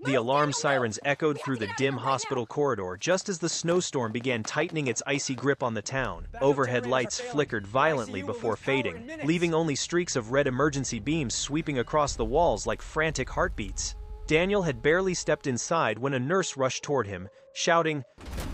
The alarm sirens echoed through the dim hospital corridor just as the snowstorm began tightening its icy grip on the town. Overhead lights flickered violently before fading, leaving only streaks of red emergency beams sweeping across the walls like frantic heartbeats. Daniel had barely stepped inside when a nurse rushed toward him, shouting,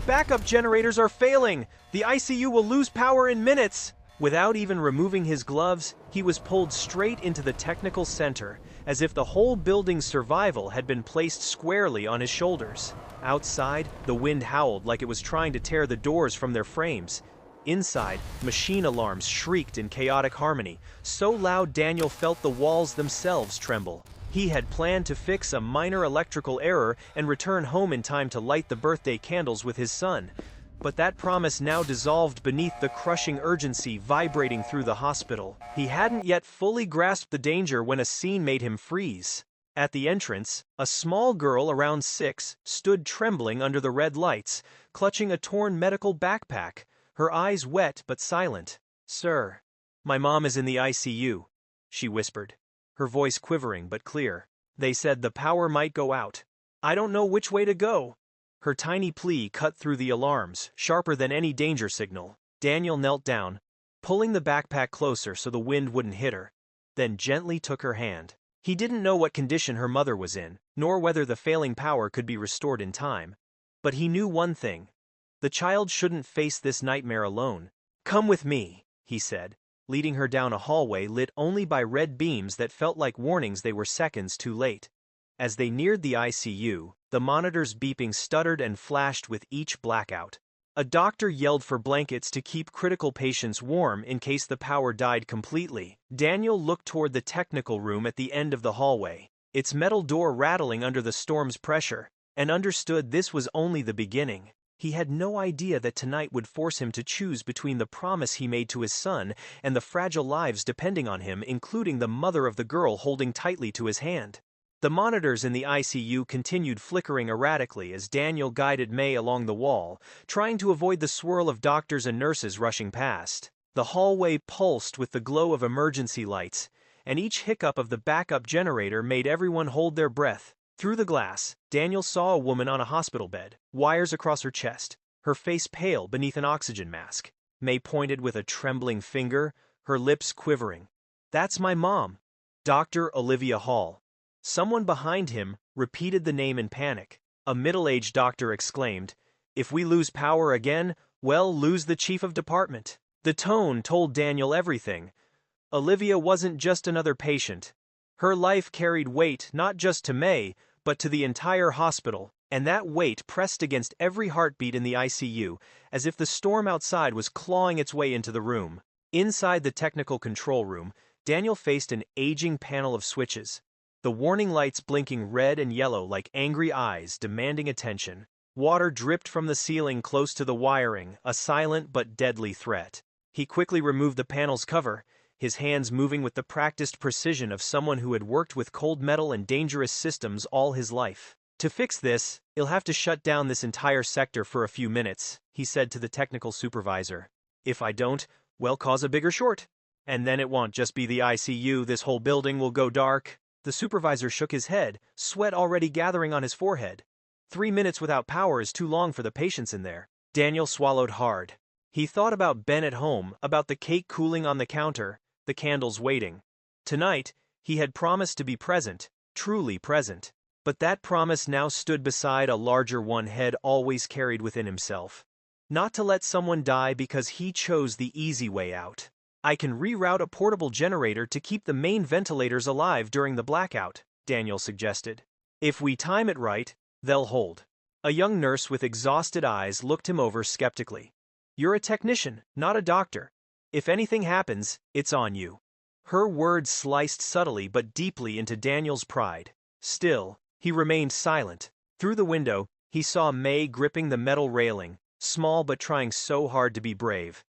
"Backup generators are failing! The ICU will lose power in minutes!" Without even removing his gloves, he was pulled straight into the technical center, as if the whole building's survival had been placed squarely on his shoulders. Outside, the wind howled like it was trying to tear the doors from their frames. Inside, machine alarms shrieked in chaotic harmony, so loud Daniel felt the walls themselves tremble. He had planned to fix a minor electrical error and return home in time to light the birthday candles with his son. But that promise now dissolved beneath the crushing urgency vibrating through the hospital. He hadn't yet fully grasped the danger when a scene made him freeze. At the entrance, a small girl around 6 stood trembling under the red lights, clutching a torn medical backpack, her eyes wet but silent. "Sir, my mom is in the ICU," she whispered, her voice quivering but clear. "They said the power might go out. I don't know which way to go." Her tiny plea cut through the alarms, sharper than any danger signal. Daniel knelt down, pulling the backpack closer so the wind wouldn't hit her, then gently took her hand. He didn't know what condition her mother was in, nor whether the failing power could be restored in time. But he knew one thing. The child shouldn't face this nightmare alone. "Come with me," he said, leading her down a hallway lit only by red beams that felt like warnings they were seconds too late. As they neared the ICU, the monitors beeping stuttered and flashed with each blackout. A doctor yelled for blankets to keep critical patients warm in case the power died completely. Daniel looked toward the technical room at the end of the hallway, its metal door rattling under the storm's pressure, and understood this was only the beginning. He had no idea that tonight would force him to choose between the promise he made to his son and the fragile lives depending on him, including the mother of the girl holding tightly to his hand. The monitors in the ICU continued flickering erratically as Daniel guided May along the wall, trying to avoid the swirl of doctors and nurses rushing past. The hallway pulsed with the glow of emergency lights, and each hiccup of the backup generator made everyone hold their breath. Through the glass, Daniel saw a woman on a hospital bed, wires across her chest, her face pale beneath an oxygen mask. May pointed with a trembling finger, her lips quivering. "That's my mom, Dr. Olivia Hall." Someone behind him repeated the name in panic. A middle-aged doctor exclaimed, "If we lose power again, we'll lose the chief of department." The tone told Daniel everything. Olivia wasn't just another patient. Her life carried weight not just to May, but to the entire hospital, and that weight pressed against every heartbeat in the ICU, as if the storm outside was clawing its way into the room. Inside the technical control room, Daniel faced an aging panel of switches, the warning lights blinking red and yellow like angry eyes demanding attention. Water dripped from the ceiling close to the wiring, a silent but deadly threat. He quickly removed the panel's cover, his hands moving with the practiced precision of someone who had worked with cold metal and dangerous systems all his life. "To fix this, you'll have to shut down this entire sector for a few minutes," he said to the technical supervisor. "If I don't, we'll cause a bigger short. And then it won't just be the ICU, this whole building will go dark." The supervisor shook his head, sweat already gathering on his forehead. 3 minutes without power is too long for the patients in there. Daniel swallowed hard. He thought about Ben at home, about the cake cooling on the counter, the candles waiting. Tonight, he had promised to be present, truly present. But that promise now stood beside a larger one head always carried within himself. Not to let someone die because he chose the easy way out. "I can reroute a portable generator to keep the main ventilators alive during the blackout," Daniel suggested. "If we time it right, they'll hold." A young nurse with exhausted eyes looked him over skeptically. "You're a technician, not a doctor. If anything happens, it's on you." Her words sliced subtly but deeply into Daniel's pride. Still, he remained silent. Through the window, he saw May gripping the metal railing, small but trying so hard to be brave.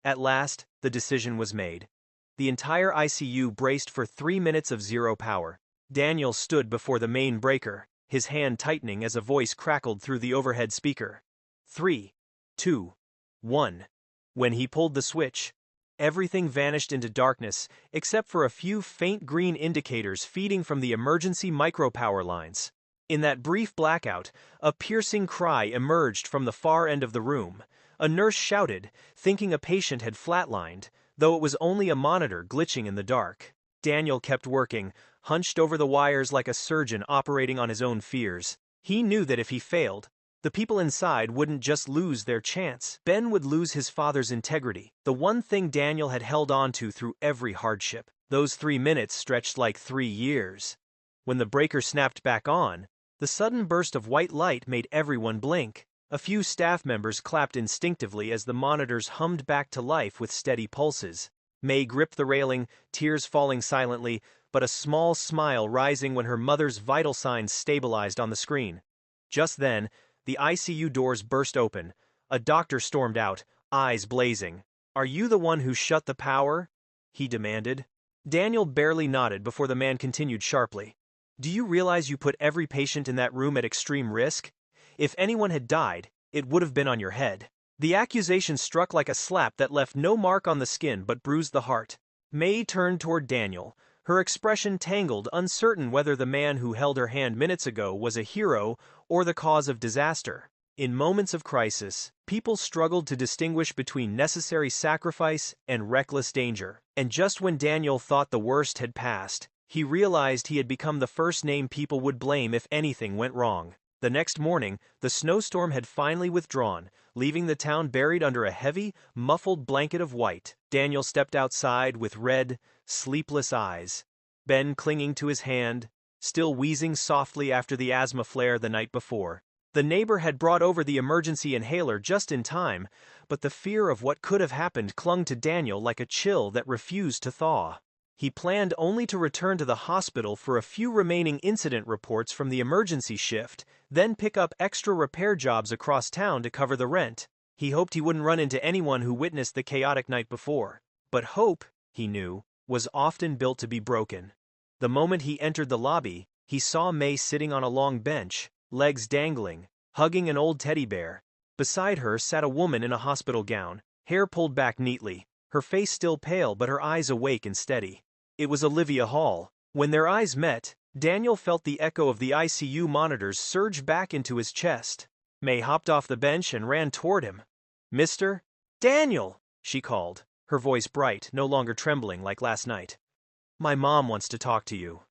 At last, the decision was made. The entire ICU braced for 3 minutes of zero power. Daniel stood before the main breaker, his hand tightening as a voice crackled through the overhead speaker. 3, 2, 1. When he pulled the switch, everything vanished into darkness except for a few faint green indicators feeding from the emergency micropower lines. In that brief blackout, a piercing cry emerged from the far end of the room. A nurse shouted, thinking a patient had flatlined, though it was only a monitor glitching in the dark. Daniel kept working, hunched over the wires like a surgeon operating on his own fears. He knew that if he failed, the people inside wouldn't just lose their chance. Ben would lose his father's integrity, the one thing Daniel had held on to through every hardship. Those 3 minutes stretched like 3 years. When the breaker snapped back on, the sudden burst of white light made everyone blink. A few staff members clapped instinctively as the monitors hummed back to life with steady pulses. May gripped the railing, tears falling silently, but a small smile rising when her mother's vital signs stabilized on the screen. Just then, the ICU doors burst open. A doctor stormed out, eyes blazing. "Are you the one who shut the power?" he demanded. Daniel barely nodded before the man continued sharply. "Do you realize you put every patient in that room at extreme risk? If anyone had died, it would have been on your head." The accusation struck like a slap that left no mark on the skin but bruised the heart. May turned toward Daniel, her expression tangled, uncertain whether the man who held her hand minutes ago was a hero or the cause of disaster. In moments of crisis, people struggled to distinguish between necessary sacrifice and reckless danger. And just when Daniel thought the worst had passed, he realized he had become the first name people would blame if anything went wrong. The next morning, the snowstorm had finally withdrawn, leaving the town buried under a heavy, muffled blanket of white. Daniel stepped outside with red, sleepless eyes. Ben clinging to his hand, still wheezing softly after the asthma flare the night before. The neighbor had brought over the emergency inhaler just in time, but the fear of what could have happened clung to Daniel like a chill that refused to thaw. He planned only to return to the hospital for a few remaining incident reports from the emergency shift, then pick up extra repair jobs across town to cover the rent. He hoped he wouldn't run into anyone who witnessed the chaotic night before. But hope, he knew, was often built to be broken. The moment he entered the lobby, he saw May sitting on a long bench, legs dangling, hugging an old teddy bear. Beside her sat a woman in a hospital gown, hair pulled back neatly, her face still pale but her eyes awake and steady. It was Olivia Hall. When their eyes met, Daniel felt the echo of the ICU monitors surge back into his chest. May hopped off the bench and ran toward him. "Mr. Daniel," she called, her voice bright, no longer trembling like last night. "My mom wants to talk to you."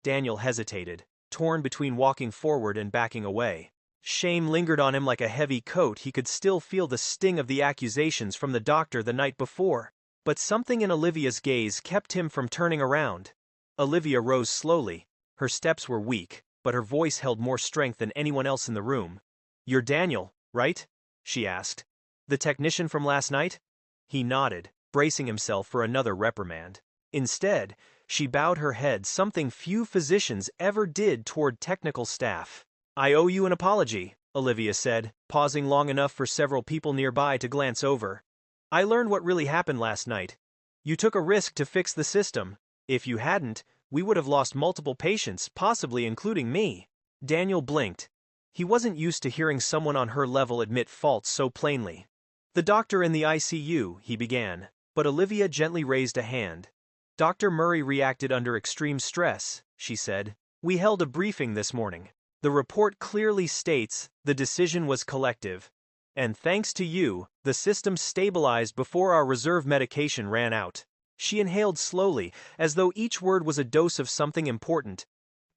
Daniel hesitated, torn between walking forward and backing away. Shame lingered on him like a heavy coat. He could still feel the sting of the accusations from the doctor the night before. But something in Olivia's gaze kept him from turning around. Olivia rose slowly. Her steps were weak, but her voice held more strength than anyone else in the room. "You're Daniel, right?" she asked. "The technician from last night?" He nodded, bracing himself for another reprimand. Instead, she bowed her head, something few physicians ever did toward technical staff. "I owe you an apology," Olivia said, pausing long enough for several people nearby to glance over. "I learned what really happened last night. You took a risk to fix the system. If you hadn't, we would have lost multiple patients, possibly including me." Daniel blinked. He wasn't used to hearing someone on her level admit faults so plainly. "The doctor in the ICU," he began, but Olivia gently raised a hand. "Dr. Murray reacted under extreme stress," she said. "We held a briefing this morning. The report clearly states the decision was collective. And thanks to you, the system stabilized before our reserve medication ran out." She inhaled slowly, as though each word was a dose of something important.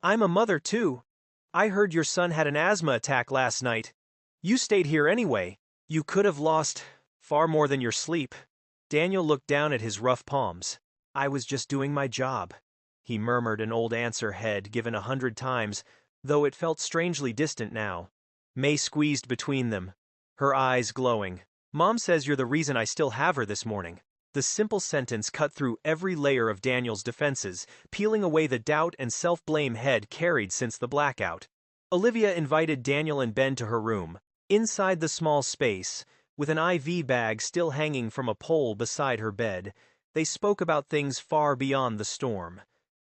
"I'm a mother too. I heard your son had an asthma attack last night. You stayed here anyway. You could have lost far more than your sleep." Daniel looked down at his rough palms. "I was just doing my job," he murmured, an old answer head given 100 times, though it felt strangely distant now. May squeezed between them, her eyes glowing. "Mom says you're the reason I still have her this morning." The simple sentence cut through every layer of Daniel's defenses, peeling away the doubt and self-blame head carried since the blackout. Olivia invited Daniel and Ben to her room. Inside the small space, with an IV bag still hanging from a pole beside her bed, they spoke about things far beyond the storm.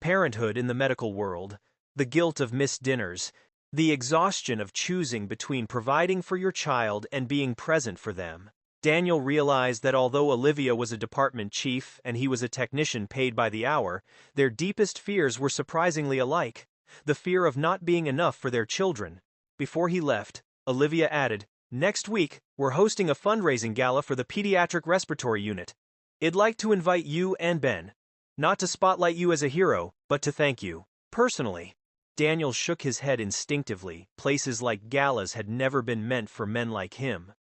Parenthood in the medical world, the guilt of missed dinners, the exhaustion of choosing between providing for your child and being present for them. Daniel realized that although Olivia was a department chief and he was a technician paid by the hour, their deepest fears were surprisingly alike. the fear of not being enough for their children. Before he left, Olivia added, "Next week, we're hosting a fundraising gala for the Pediatric Respiratory Unit. I'd like to invite you and Ben. Not to spotlight you as a hero, but to thank you, personally." Daniel shook his head instinctively. Places like galas had never been meant for men like him.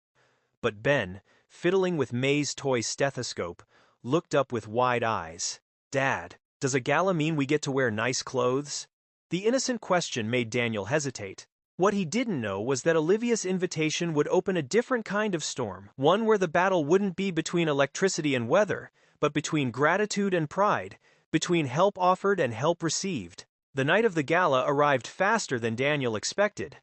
But Ben, fiddling with May's toy stethoscope, looked up with wide eyes. "Dad, does a gala mean we get to wear nice clothes?" The innocent question made Daniel hesitate. What he didn't know was that Olivia's invitation would open a different kind of storm, one where the battle wouldn't be between electricity and weather, but between gratitude and pride, between help offered and help received. The night of the gala arrived faster than Daniel expected.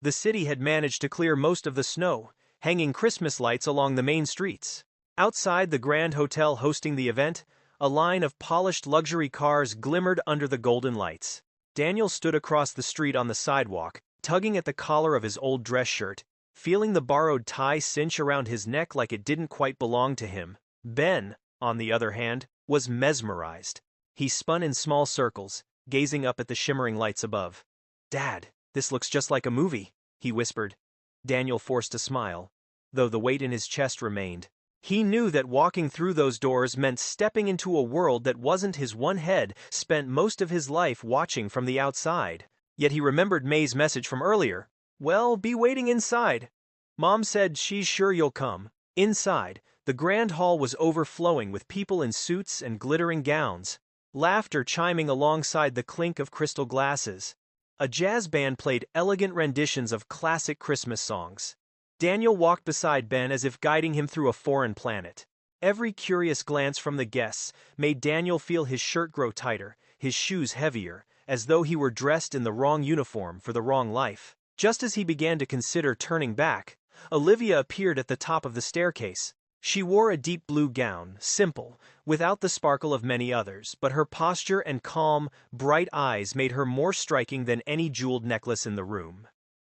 The city had managed to clear most of the snow, hanging Christmas lights along the main streets. Outside the Grand Hotel hosting the event, a line of polished luxury cars glimmered under the golden lights. Daniel stood across the street on the sidewalk, tugging at the collar of his old dress shirt, feeling the borrowed tie cinch around his neck like it didn't quite belong to him. Ben, on the other hand, was mesmerized. He spun in small circles, gazing up at the shimmering lights above. "Dad, this looks just like a movie," he whispered. Daniel forced a smile, though the weight in his chest remained. He knew that walking through those doors meant stepping into a world that wasn't his one head spent most of his life watching from the outside. Yet he remembered May's message from earlier. "Well, be waiting inside. Mom said she's sure you'll come." Inside, the grand hall was overflowing with people in suits and glittering gowns, laughter chiming alongside the clink of crystal glasses. A jazz band played elegant renditions of classic Christmas songs. Daniel walked beside Ben as if guiding him through a foreign planet. Every curious glance from the guests made Daniel feel his shirt grow tighter, his shoes heavier, as though he were dressed in the wrong uniform for the wrong life. Just as he began to consider turning back, Olivia appeared at the top of the staircase. She wore a deep blue gown, simple, without the sparkle of many others, but her posture and calm, bright eyes made her more striking than any jeweled necklace in the room.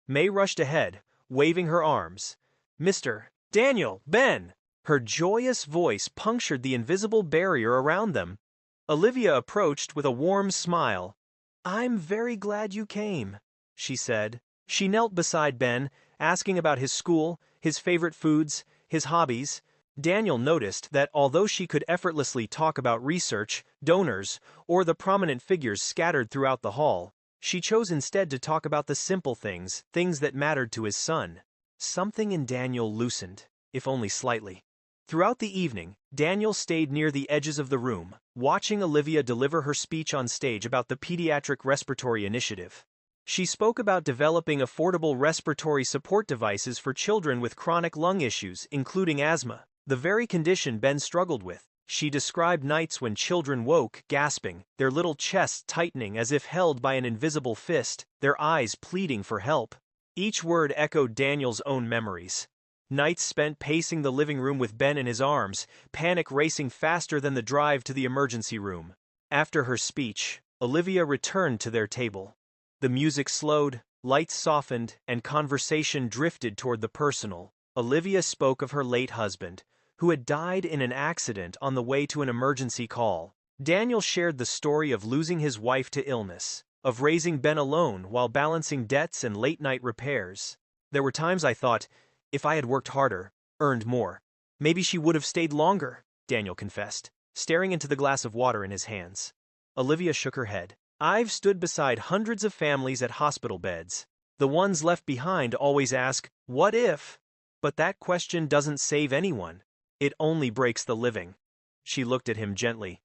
May rushed ahead, waving her arms. "Mr. Daniel, Ben!" Her joyous voice punctured the invisible barrier around them. Olivia approached with a warm smile. "I'm very glad you came," she said. She knelt beside Ben, asking about his school, his favorite foods, his hobbies. Daniel noticed that although she could effortlessly talk about research, donors, or the prominent figures scattered throughout the hall, she chose instead to talk about the simple things, things that mattered to his son. Something in Daniel loosened, if only slightly. Throughout the evening, Daniel stayed near the edges of the room, watching Olivia deliver her speech on stage about the Pediatric Respiratory Initiative. She spoke about developing affordable respiratory support devices for children with chronic lung issues, including asthma, the very condition Ben struggled with. She described nights when children woke, gasping, their little chests tightening as if held by an invisible fist, their eyes pleading for help. Each word echoed Daniel's own memories. Nights spent pacing the living room with Ben in his arms, panic racing faster than the drive to the emergency room. After her speech, Olivia returned to their table. The music slowed, lights softened, and conversation drifted toward the personal. Olivia spoke of her late husband, who had died in an accident on the way to an emergency call. Daniel shared the story of losing his wife to illness, of raising Ben alone while balancing debts and late-night repairs. "There were times I thought, if I had worked harder, earned more, maybe she would have stayed longer," Daniel confessed, staring into the glass of water in his hands. Olivia shook her head. "I've stood beside hundreds of families at hospital beds. The ones left behind always ask, 'What if?' But that question doesn't save anyone. It only breaks the living." She looked at him gently.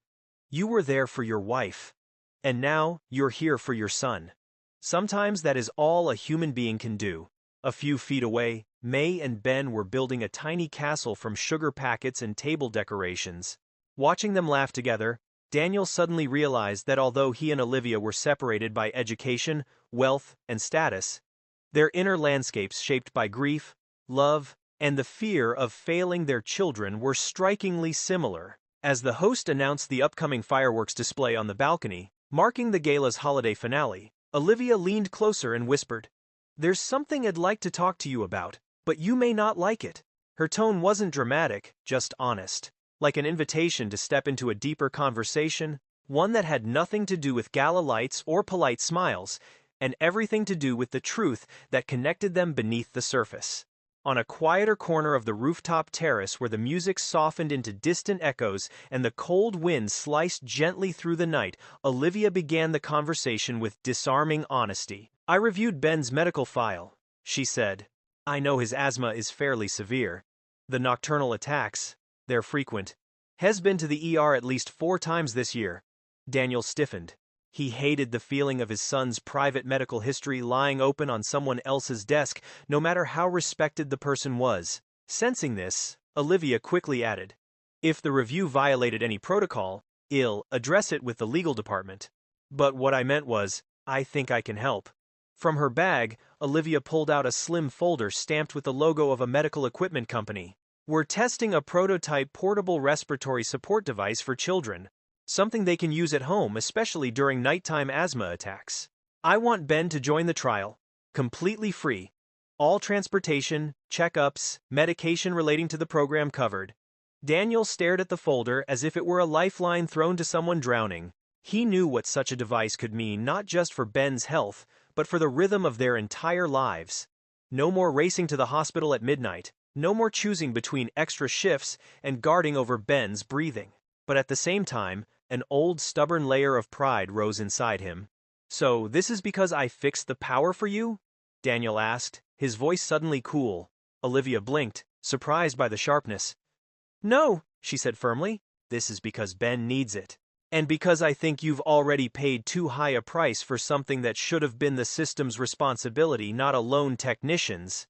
"You were there for your wife. And now, you're here for your son. Sometimes that is all a human being can do." A few feet away, May and Ben were building a tiny castle from sugar packets and table decorations. Watching them laugh together, Daniel suddenly realized that although he and Olivia were separated by education, wealth, and status, their inner landscapes shaped by grief, love, and the fear of failing their children were strikingly similar. As the host announced the upcoming fireworks display on the balcony, marking the gala's holiday finale, Olivia leaned closer and whispered, "There's something I'd like to talk to you about, but you may not like it." Her tone wasn't dramatic, just honest, like an invitation to step into a deeper conversation. One that had nothing to do with gala lights or polite smiles, and everything to do with the truth that connected them beneath the surface. On a quieter corner of the rooftop terrace where the music softened into distant echoes and the cold wind sliced gently through the night, Olivia began the conversation with disarming honesty. "I reviewed Ben's medical file," she said. "I know his asthma is fairly severe. The nocturnal attacks, they're frequent. Has been to the ER at least 4 times this year." Daniel stiffened. He hated the feeling of his son's private medical history lying open on someone else's desk, no matter how respected the person was. Sensing this, Olivia quickly added, "If the review violated any protocol, I'll address it with the legal department. But what I meant was, I think I can help." From her bag, Olivia pulled out a slim folder stamped with the logo of a medical equipment company. "We're testing a prototype portable respiratory support device for children. Something they can use at home, especially during nighttime asthma attacks. I want Ben to join the trial, completely free. All transportation, checkups, medication relating to the program covered." Daniel stared at the folder as if it were a lifeline thrown to someone drowning. He knew what such a device could mean not just for Ben's health, but for the rhythm of their entire lives. No more racing to the hospital at midnight, no more choosing between extra shifts and guarding over Ben's breathing. But at the same time, an old stubborn layer of pride rose inside him. "So this is because I fixed the power for you?" Daniel asked, his voice suddenly cool. Olivia blinked, surprised by the sharpness. "No," she said firmly, "this is because Ben needs it. And because I think you've already paid too high a price for something that should have been the system's responsibility, not a lone technician's."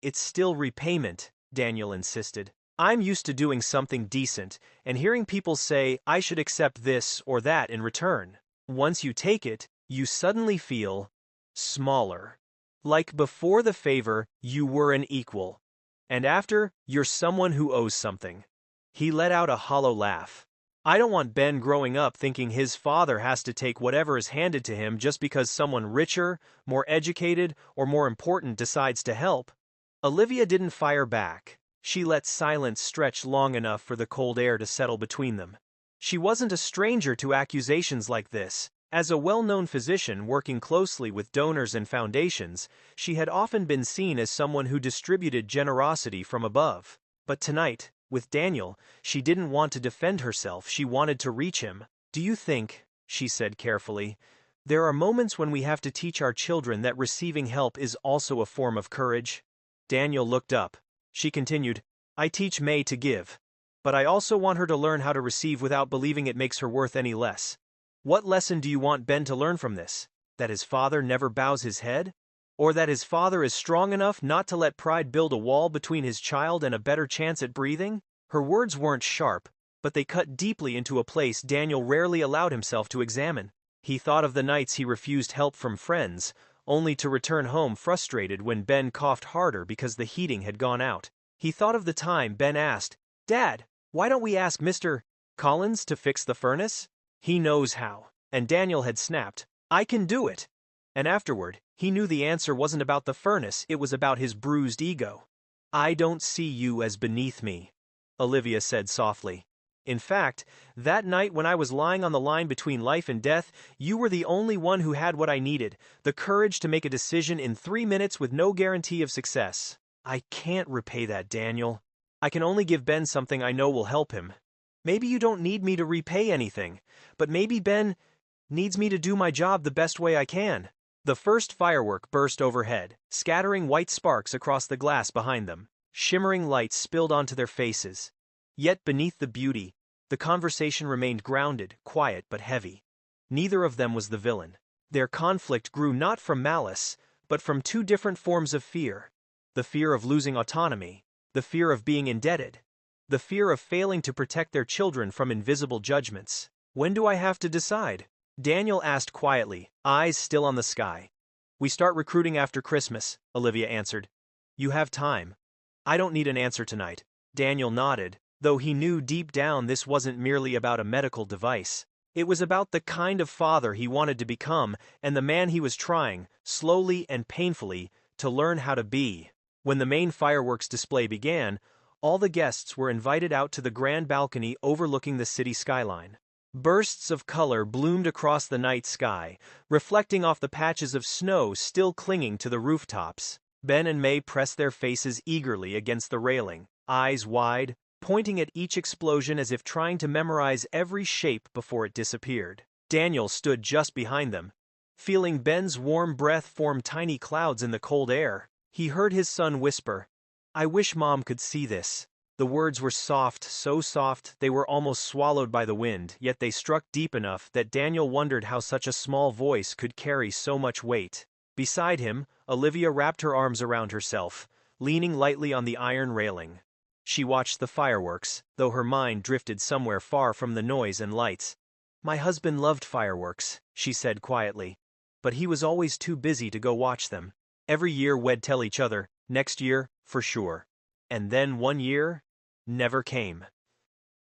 "It's still repayment," Daniel insisted. "I'm used to doing something decent, and hearing people say I should accept this or that in return. Once you take it, you suddenly feel smaller. Like before the favor, you were an equal. And after, you're someone who owes something." He let out a hollow laugh. "I don't want Ben growing up thinking his father has to take whatever is handed to him just because someone richer, more educated, or more important decides to help." Olivia didn't fire back. She let silence stretch long enough for the cold air to settle between them. She wasn't a stranger to accusations like this. As a well-known physician working closely with donors and foundations, she had often been seen as someone who distributed generosity from above. But tonight, with Daniel, she didn't want to defend herself, she wanted to reach him. "Do you think," she said carefully, "there are moments when we have to teach our children that receiving help is also a form of courage?" Daniel looked up. She continued, "I teach May to give. But I also want her to learn how to receive without believing it makes her worth any less. What lesson do you want Ben to learn from this? That his father never bows his head? Or that his father is strong enough not to let pride build a wall between his child and a better chance at breathing?" Her words weren't sharp, but they cut deeply into a place Daniel rarely allowed himself to examine. He thought of the nights he refused help from friends, only to return home frustrated when Ben coughed harder because the heating had gone out. He thought of the time Ben asked, "Dad, why don't we ask Mr. Collins to fix the furnace? He knows how." And Daniel had snapped, "I can do it." And afterward, he knew the answer wasn't about the furnace, it was about his bruised ego. "I don't see you as beneath me," Olivia said softly. "In fact, that night when I was lying on the line between life and death, you were the only one who had what I needed, the courage to make a decision in 3 minutes with no guarantee of success. I can't repay that, Daniel. I can only give Ben something I know will help him. Maybe you don't need me to repay anything, but maybe Ben needs me to do my job the best way I can." The first firework burst overhead, scattering white sparks across the glass behind them. Shimmering lights spilled onto their faces. Yet beneath the beauty, the conversation remained grounded, quiet but heavy. Neither of them was the villain. Their conflict grew not from malice, but from 2 different forms of fear. The fear of losing autonomy, the fear of being indebted, the fear of failing to protect their children from invisible judgments. "When do I have to decide?" Daniel asked quietly, eyes still on the sky. "We start recruiting after Christmas," Olivia answered. "You have time." "I don't need an answer tonight." Daniel nodded, though he knew deep down this wasn't merely about a medical device. It was about the kind of father he wanted to become and the man he was trying, slowly and painfully, to learn how to be. When the main fireworks display began, all the guests were invited out to the grand balcony overlooking the city skyline. Bursts of color bloomed across the night sky, reflecting off the patches of snow still clinging to the rooftops. Ben and May pressed their faces eagerly against the railing, eyes wide, pointing at each explosion as if trying to memorize every shape before it disappeared. Daniel stood just behind them, feeling Ben's warm breath form tiny clouds in the cold air. He heard his son whisper, "I wish Mom could see this." The words were soft, so soft they were almost swallowed by the wind, yet they struck deep enough that Daniel wondered how such a small voice could carry so much weight. Beside him, Olivia wrapped her arms around herself, leaning lightly on the iron railing. She watched the fireworks, though her mind drifted somewhere far from the noise and lights. "My husband loved fireworks," she said quietly, "but he was always too busy to go watch them. Every year we'd tell each other, next year, for sure. And then one year never came."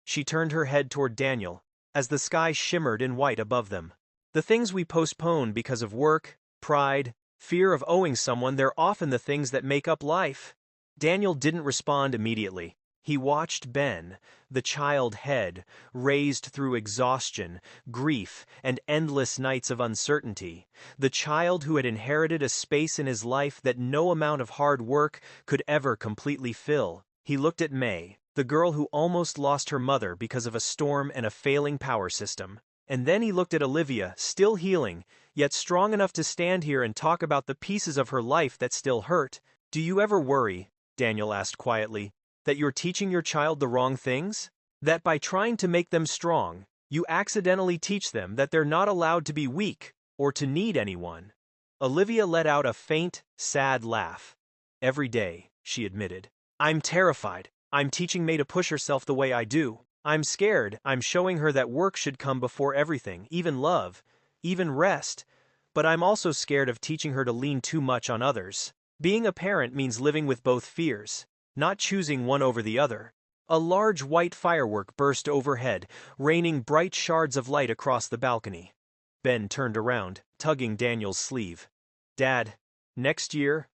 She turned her head toward Daniel, as the sky shimmered in white above them. "The things we postpone because of work, pride, fear of owing someone, they're often the things that make up life." Daniel didn't respond immediately. He watched Ben, the child head, raised through exhaustion, grief, and endless nights of uncertainty, the child who had inherited a space in his life that no amount of hard work could ever completely fill. He looked at May, the girl who almost lost her mother because of a storm and a failing power system. And then he looked at Olivia, still healing, yet strong enough to stand here and talk about the pieces of her life that still hurt. "Do you ever worry," Daniel asked quietly, "that you're teaching your child the wrong things? That by trying to make them strong, you accidentally teach them that they're not allowed to be weak, or to need anyone?" Olivia let out a faint, sad laugh. "Every day," she admitted. "I'm terrified. I'm teaching May to push herself the way I do. I'm scared. I'm showing her that work should come before everything, even love, even rest. But I'm also scared of teaching her to lean too much on others. Being a parent means living with both fears, not choosing one over the other." A large white firework burst overhead, raining bright shards of light across the balcony. Ben turned around, tugging Daniel's sleeve. "Dad, next year,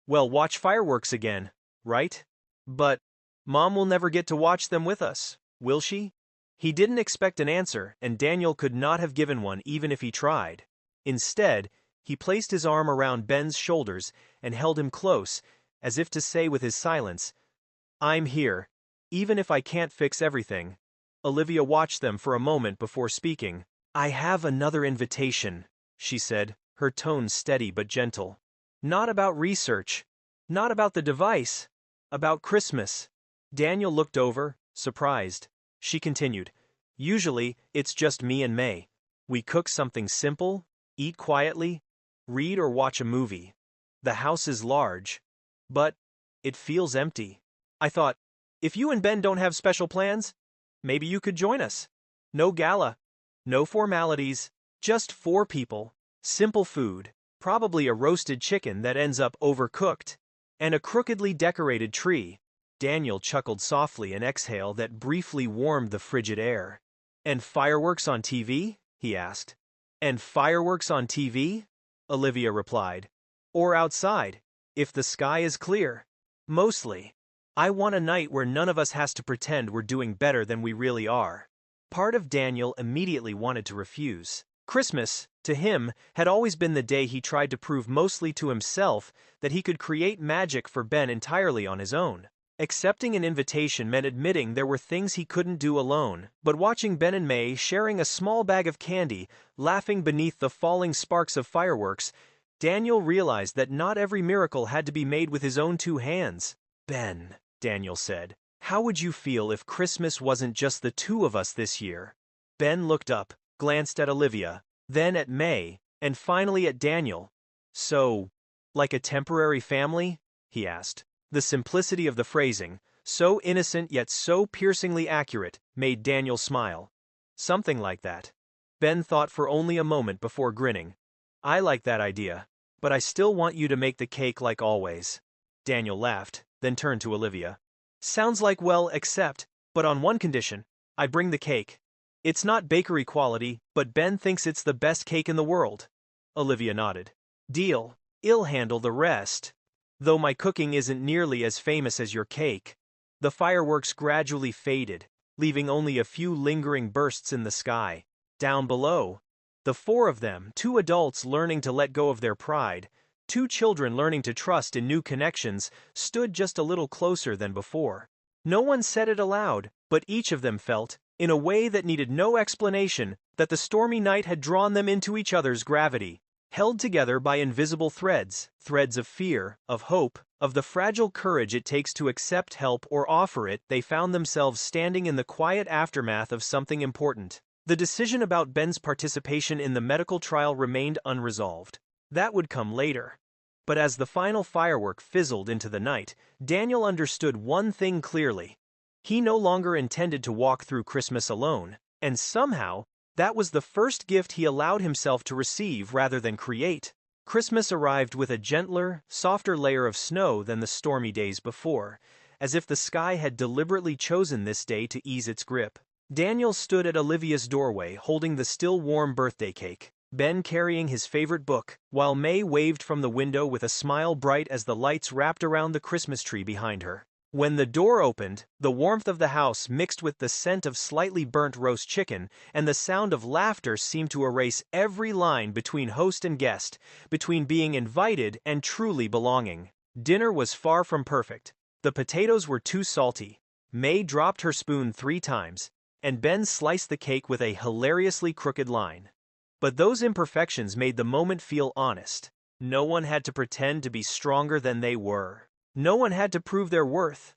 well, watch fireworks again, right? But Mom will never get to watch them with us, will she?" He didn't expect an answer, and Daniel could not have given one even if he tried. Instead, he placed his arm around Ben's shoulders and held him close, as if to say with his silence, "I'm here, even if I can't fix everything." Olivia watched them for a moment before speaking. "I have another invitation," she said, her tone steady but gentle. "Not about research, not about the device, about Christmas." Daniel looked over, surprised. She continued, "Usually, it's just me and May. We cook something simple, eat quietly, read or watch a movie. The house is large, but it feels empty. I thought, if you and Ben don't have special plans, maybe you could join us. No gala, no formalities, just 4 people, simple food, probably a roasted chicken that ends up overcooked, and a crookedly decorated tree." Daniel chuckled softly, an exhale that briefly warmed the frigid air. "And fireworks on TV?" he asked. "And fireworks on TV?" Olivia replied. "Or outside, if the sky is clear. Mostly. I want a night where none of us has to pretend we're doing better than we really are." Part of Daniel immediately wanted to refuse. Christmas, to him, had always been the day he tried to prove mostly to himself that he could create magic for Ben entirely on his own. Accepting an invitation meant admitting there were things he couldn't do alone, but watching Ben and May sharing a small bag of candy, laughing beneath the falling sparks of fireworks, Daniel realized that not every miracle had to be made with his own 2 hands. "Ben," Daniel said, "how would you feel if Christmas wasn't just the 2 of us this year?" Ben looked up, glanced at Olivia, then at May, and finally at Daniel. "So, like a temporary family?" he asked. The simplicity of the phrasing, so innocent yet so piercingly accurate, made Daniel smile. "Something like that." Ben thought for only a moment before grinning. "I like that idea, but I still want you to make the cake like always." Daniel laughed, then turned to Olivia. "Sounds like well, but on one condition. I bring the cake. It's not bakery quality, but Ben thinks it's the best cake in the world." Olivia nodded. "Deal. I'll handle the rest. Though my cooking isn't nearly as famous as your cake." The fireworks gradually faded, leaving only a few lingering bursts in the sky. Down below, the four of them, two adults learning to let go of their pride, two children learning to trust in new connections, stood just a little closer than before. No one said it aloud, but each of them felt, in a way that needed no explanation, that the stormy night had drawn them into each other's gravity. Held together by invisible threads, threads of fear, of hope, of the fragile courage it takes to accept help or offer it, they found themselves standing in the quiet aftermath of something important. The decision about Ben's participation in the medical trial remained unresolved. That would come later. But as the final firework fizzled into the night, Daniel understood one thing clearly. He no longer intended to walk through Christmas alone, and somehow, that was the first gift he allowed himself to receive rather than create. Christmas arrived with a gentler, softer layer of snow than the stormy days before, as if the sky had deliberately chosen this day to ease its grip. Daniel stood at Olivia's doorway holding the still warm birthday cake, Ben carrying his favorite book, while May waved from the window with a smile bright as the lights wrapped around the Christmas tree behind her. When the door opened, the warmth of the house mixed with the scent of slightly burnt roast chicken, and the sound of laughter seemed to erase every line between host and guest, between being invited and truly belonging. Dinner was far from perfect. The potatoes were too salty. May dropped her spoon 3 times, and Ben sliced the cake with a hilariously crooked line. But those imperfections made the moment feel honest. No one had to pretend to be stronger than they were. No one had to prove their worth.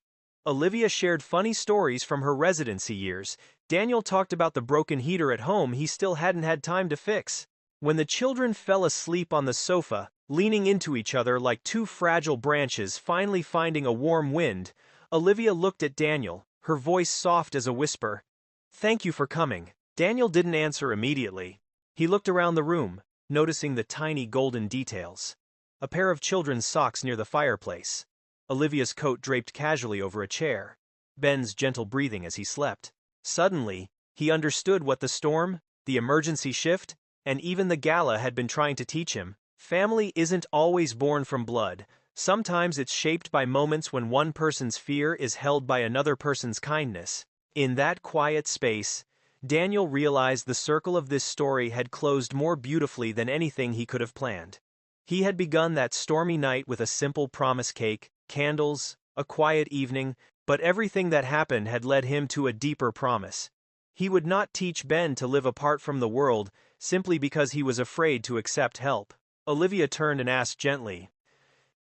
Olivia shared funny stories from her residency years. Daniel talked about the broken heater at home he still hadn't had time to fix. When the children fell asleep on the sofa, leaning into each other like two fragile branches finally finding a warm wind, Olivia looked at Daniel, her voice soft as a whisper. "Thank you for coming." Daniel didn't answer immediately. He looked around the room, noticing the tiny golden details. A pair of children's socks near the fireplace. Olivia's coat draped casually over a chair. Ben's gentle breathing as he slept. Suddenly, he understood what the storm, the emergency shift, and even the gala had been trying to teach him. Family isn't always born from blood. Sometimes it's shaped by moments when one person's fear is held by another person's kindness. In that quiet space, Daniel realized the circle of this story had closed more beautifully than anything he could have planned. He had begun that stormy night with a simple promise cake, candles, a quiet evening, but everything that happened had led him to a deeper promise. He would not teach Ben to live apart from the world simply because he was afraid to accept help. Olivia turned and asked gently,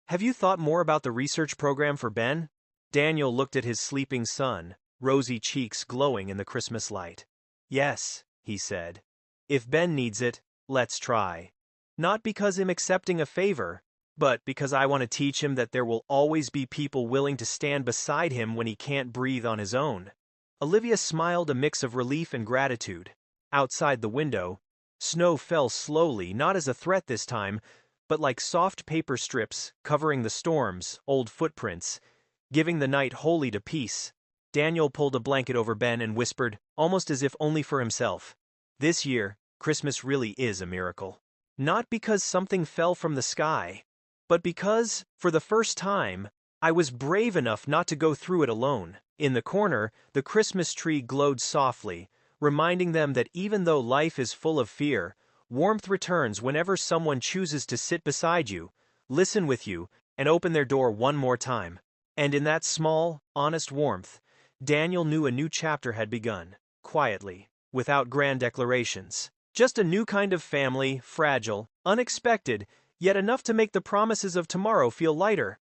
"Have you thought more about the research program for Ben?" Daniel looked at his sleeping son, rosy cheeks glowing in the Christmas light. "Yes," he said. "If Ben needs it, let's try. Not because I'm accepting a favor, but because I want to teach him that there will always be people willing to stand beside him when he can't breathe on his own." Olivia smiled, a mix of relief and gratitude. Outside the window, snow fell slowly, not as a threat this time, but like soft paper strips covering the storm's old footprints, giving the night wholly to peace. Daniel pulled a blanket over Ben and whispered, almost as if only for himself, "This year, Christmas really is a miracle. Not because something fell from the sky, but because, for the first time, I was brave enough not to go through it alone." In the corner, the Christmas tree glowed softly, reminding them that even though life is full of fear, warmth returns whenever someone chooses to sit beside you, listen with you, and open their door one more time. And in that small, honest warmth, Daniel knew a new chapter had begun, quietly, without grand declarations. Just a new kind of family, fragile, unexpected, yet enough to make the promises of tomorrow feel lighter.